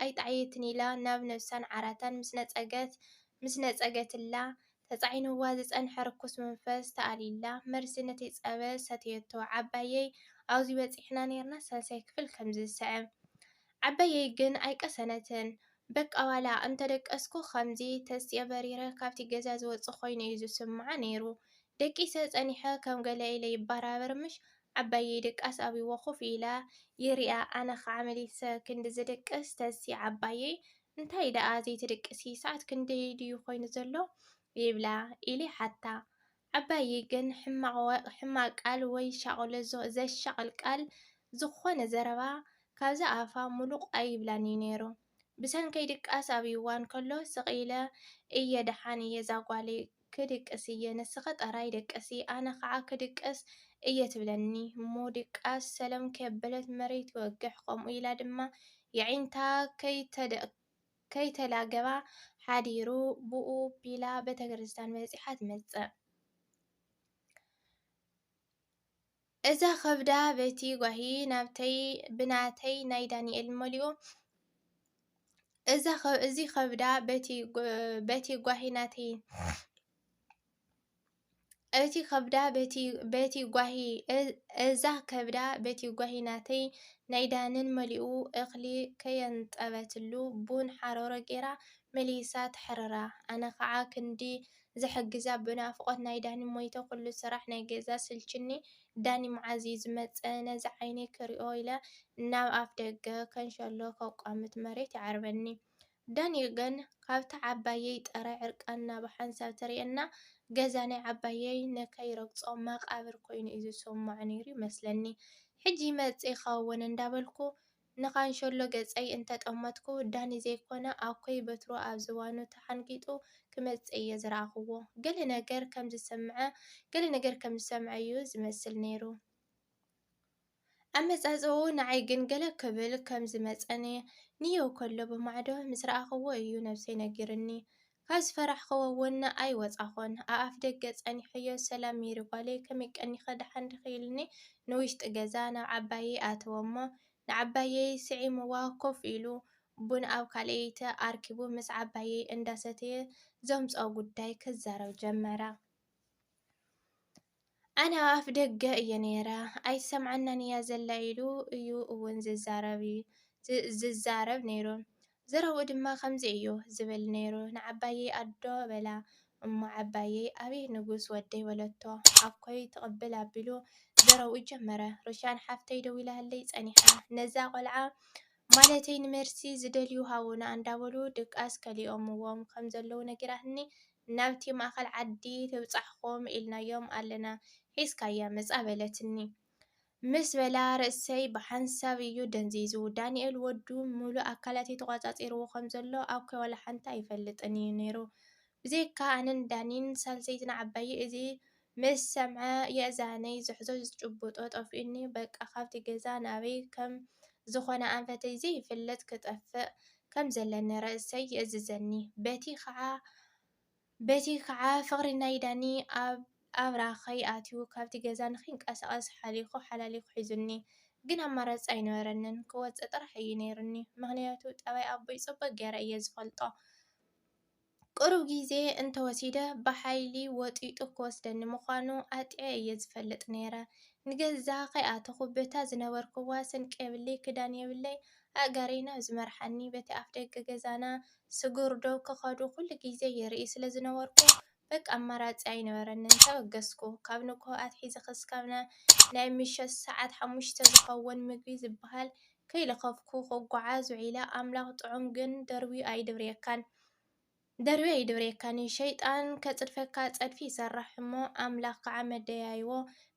ኣይጣዓየትን ኢላ ናብ ነብሳን ዓራታን ምስ ነፀገትላ ተፃዒንዋ ዝፀንሐ ርኩስ መንፈስ ተኣሊላ መርሲ ነቲ ፀበል ሰትየቶ ዓባየይ ኣብዚ በፂሕና ነርና ሳልሳይ ክፍል ከምዚ ዝስዕብ ዓባየይ ግን ኣይቀሰነትን በቃ ዋላ እንተደቀስኩ ከምዚ ተስየ በሪረ ካብቲ ገዛ ዝወፅእ ኮይኑ እዩ ዝስምዓ ነይሩ ደቂሰ ፀኒሐ ከም ገለ ኢለ ይበራበር ምሽ ዓባየይ ደቃስ ኣብይዎ ኮፍ ኢላ ይሪኣ ኣነ ከዓ መሊሰ ክንዲ ዝድቅስ ተሲ ዓባየይ እንታይ ደኣ ዘይትድቅሲ ሰዓት ክንደይ ድዩ ኮይኑ ዘሎ ይብላ ኢሊ ሓታ ዓባየይ ግን ሕማቅ ቃል ወይ ሻቅሎ ዘሻቅል ቃል ዝኾነ ዘረባ ካብዛ ኣፋ ሙሉቕ ኣይብላን እዩ ነይሩ ብሰንከይ ድቃስ ኣብይዋን ከሎ ስቂለ እየ ደሓን እየ ዛጓለይ ክድቅስ እየ ንስኸ ጠራይ ደቀሲ ኣነ ከዓ ክድቅስ እየ ትብለኒ እሞ ድቃስ ሰለም ከበለት መሬት ይወግሕ ከምኡ ኢላ ድማ የዒንታ ከይተላገባ ሓዲሩ ብኡ ቢላ ቤተክርስትያን በፂሓ ትመፅእ እዛ ከብዳ በቲ ጓሂ ብናተይ ናይ ዳንኤል መሊኡ እዚ ከብዳ በቲ ጓሂ ናተይ እቲ ከብዳ በቲ ጓሂ እዛ ከብዳ በቲ ጓሂ ናተይ ናይ ዳንን መሊኡ እኽሊ ከየንጠበትሉ ቡን ሓሮሮ ጌራ መሊሳ ትሕረራ ኣነ ከዓ ክንዲ ዘሕግዛ ብናፍቆት ናይ ዳኒ ሞይቶ ኩሉ ስራሕ ናይ ገዛ ስልችኒ ዳኒ መዓዝ እዩ ዝመፀ ነዚ ዓይኒ ክሪኦ ኢለ ናብ ኣፍ ደገ ከንሸሎ ከቋምት መሬት ይዓርበኒ ዳኒ ግን ካብታ ዓባየይ ጥራይ ዕርቃና ብሓንሳብ ተርእየና ገዛ ናይ ዓባየይ ነከይረግፆ መቃብር ኮይኑ እዩ ዝስማዖ ነይሩ ይመስለኒ ሕጂ መፂ ይኸውን እንዳበልኩ ንኻንሸሎ ገፀይ እንተጠመትኩ ዳኒ ዘይኮነ ኣኮይ በትሩ ኣብ ዝባኑ ተሓንጊጡ ክመፅእ እየ ዝረኣኽዎ ገለ ነገር ከም ዝሰምዐ እዩ ዝመስል ነይሩ ኣመፃፅኡ ንዓይ ግን ገለ ክብል ከም ዝመፀኒ ንየው ከሎ ብማዕዶ ምስ ረኣኽዎ እዩ ነብሰይ ነጊርኒ ካብ ዝፈራሕኽዎ እውን ኣይወፃኾን ኣፍ ደገ ፀኒሐዮ ሰላም ሚሪ ጓለይ ከመይ ቀኒኸ ድሓን ድኺልኒ ንውሽጢ ገዛ ናብ ዓባየይ ኣተዎ እሞ ንዓባየይ ስዒምዋ ኮፍ ኢሉ ቡን ኣብ ካልአይቲ ኣርኪቡ ምስ ዓባየይ እንዳሰተየ ዘምፅኦ ጉዳይ ክዛረብ ጀመረ ኣነ ኣፍ ደገ እየ ነይረ ኣይሰምዓናን እያ ዘላ ኢሉ እዩ እውን ዝዛረብ ነይሩ ዘረብኡ ድማ ከምዚ እዩ ዝብል ነይሩ ንዓባየይ ኣዶ በላ እሞ ዓባየይ ኣብይ ንጉስ ወደይ በለቶ ኣኮይ ትቕብል ኣቢሉ ዘረብኡ ጀመረ ሩሻን ሓፍተይ ደው ኢላሃለይ ፀኒሓ ነዛ ቆልዓ ማለተይ ንመርሲ ዝደልዩ ሃቡና እንዳበሉ ድቃስ ከሊኦምዎም ከም ዘለው ነጊራህኒ ናብቲ ማእኸል ዓዲ ትብፃሕኩም ኢልናዮም ኣለና ሒዝካያ መፃ በለትኒ ምስ በላ ርእሰይ ብሓንሳብ እዩ ደንዚዙ ዳንኤል ወዱ ሙሉእ ኣካላተይ ተቋፃፂርዎ ከም ዘሎ ኣብ ከወላ ሓንታ ኣይፈልጥን እዩ ነይሩ ብዘይካ ኣነን ዳኒን ሳልሰይትን ዓባይ እዚ ምስ ሰምዐ የእዛነይ ዝሕዞ ዝጭቡጦ ጠፊኡኒ በቃ ካብቲ ገዛ ናበይ ከም ዝኾነ ኣንፈተይ ዘይፍለጥ ክጠፍእ ከም ዘለኒ ርእሰይ የእዝዘኒ በቲ ከዓ ፍቅሪ ናይ ዳኒ ኣብ ራኸይ ኣትዩ ካብቲ ገዛ ንክንቀሳቀስ ሓላሊኹ ሒዙኒ ግን ኣማራፂ ኣይነበረንን ክወፅእ ጥራሕ እዩ ነይሩኒ ምክንያቱ ጠባይ ኣቦይ ፅቡቅ ገይረ እየ ዝፈልጦ ቅሩብ ግዜ እንተወሲደ ብሓይሊ ወጢጡ ክወስደኒ ምዃኑ ኣጥዐ እየ ዝፈልጥ ነይረ ንገዛ ከይኣተኹ በታ ዝነበርክዋ ስንቂ የብለይ ክዳን የብለይ ኣጋሪና ዝመርሓኒ በቲ ኣፍ ደገ ገዛና ስጉር ዶ ክኸዱ ኩሉ ግዜ የርኢ ስለ ዝነበርኩ በቃ ኣማራፂ ኣይነበረንን ተበገስኩ ካብ ንግሆ ኣትሒዘ ክስካብና ናይ ምሸት ሰዓት 5 ዝኸውን ምግቢ ዝበሃል ከይለኸፍኩ ክጓዓዝ ውዒለ ኣምላኽ ጥዑም ግን ደርቢ ኣይድብሬካን ሸይጣን ከፅድፈካ ፀድፊ ይሰርሕ እሞ ኣምላኽ ከዓ መደያይቦ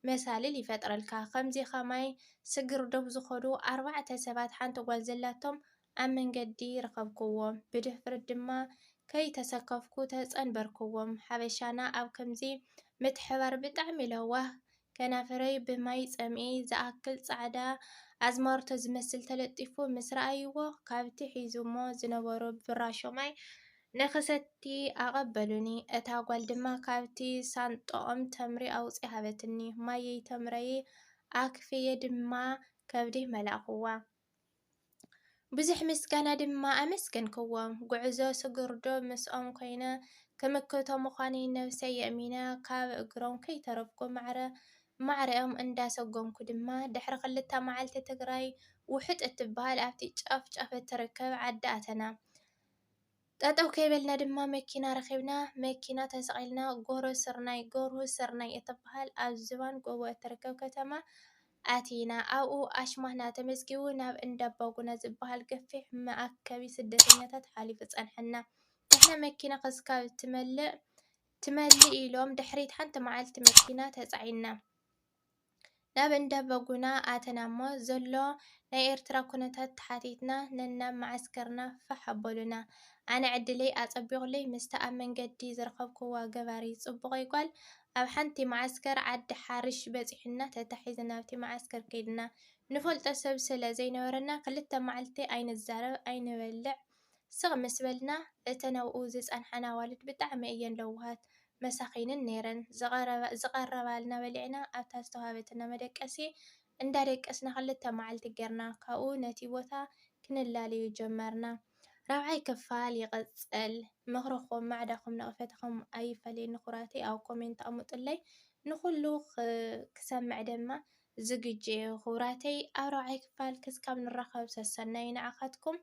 መሳልል ይፈጥረልካ ከምዚ ከማይ ስግርዶብ ዝኸዱ 4 ሰባት ሓንቲ ጓል ዘላቶም ኣብ መንገዲ ረኸብክዎም ብድሕሪት ድማ ከይተሰከፍኩ ተፀንበርክዎም ሓበሻና ኣብ ከምዚ ምትሕባር ብጣዕሚ ለዋህ ከናፈረይ ብማይ ፀምኤ ዝኣክል ፃዕዳ ኣዝማርቶ ዝመስል ተለጢፉ ምስ ረኣይዎ ካብቲ ሒዙሞ ዝነበሩ ብራሾማይ ንክሰቲ ኣቐበሉኒ እታ ጓል ድማ ካብቲ ሳንጦኦም ተምሪ ኣውፂኣ ሃበትኒ ማየይ ተምረየ ኣክፍየ ድማ ከብደይ መላእኽዋ ብዙሕ ምስጋና ድማ ኣመስገንክዎም ጉዕዞ ስጉርዶ ምስኦም ኮይነ ክምክቶም ምዃነይ ነብሰይ የእሚነ ካብ እግሮም ከይተረፍኩ ማዕረኦም እንዳሰጎምኩ ድማ ድሕሪ 2 መዓልቲ ትግራይ ውሕጥ እትበሃል ኣብቲ ጫፍ ጫፍ እትርከብ ዓዲ ኣተና። ጠጠው ከይበልና ድማ መኪና ረኺብና መኪና ተሰቒልና ጎርሁ ስርናይ እትበሃል ኣብ ዝባን ጎቦ እትርከብ ከተማ ኣቲና ኣብኡ ኣሽማትና ተመዝጊቡ ናብ እንዳባጉና ዝበሃል ገፊሕ መአከቢ ስደተኛታት ሓሊፉ ፀንሐና። ንሕና መኪና ክስካብ ትመልእ ኢሎም ድሕሪት ሓንቲ መዓልቲ መኪና ተፃዒንና ናብ እንዳባጉና ኣተና እሞ ዘሎ ናይ ኤርትራ ኩነታት ተሓቲትና ነናብ ማዓስከርና ፋሕ ኣበሉና። ኣነ ዕድለይ ኣፀቢቑለይ ምስታ ኣብ መንገዲ ዝረኸብክዋ ገባሪት ፅቡቕ ይጓል ኣብ ሓንቲ ማዓስከር ዓዲ ሓርሽ በፂሑና ተታሒዝና ናብቲ ማዓስከር ከይድና ንፈልጦ ሰብ ስለ ዘይነበረና 2 መዓልቲ ኣይንዛረብ ኣይንበልዕ ስቕ ምስ በልና እተን ኣብኡ ዝፀንሐና ኣዋልድ ብጣዕሚ እየን ለዋሃት መሳኺንን ነይረን። ዝቐረባልና በሊዕና ኣብታ ዝተዋሃበትና መደቀሲ እንዳደቀስና 2 መዓልቲ ጌርና ካብኡ ነቲ ቦታ ክንላልዩ ጀመርና። 4ይ ክፋል ይቕፅል። ምኽርኹም ማዕዳኹም ነቕፈትኹም ኣይፈለየኒ ኩራተይ ኣብ ኮሜንት ኣሙጡለይ ንኹሉ ክሰምዕ ድማ ዝግጁ እየ ኩራተይ። ኣብ 4ይ ክፋል ክስካብ ንራኸብ ሰሰናይ ንዓኻትኩም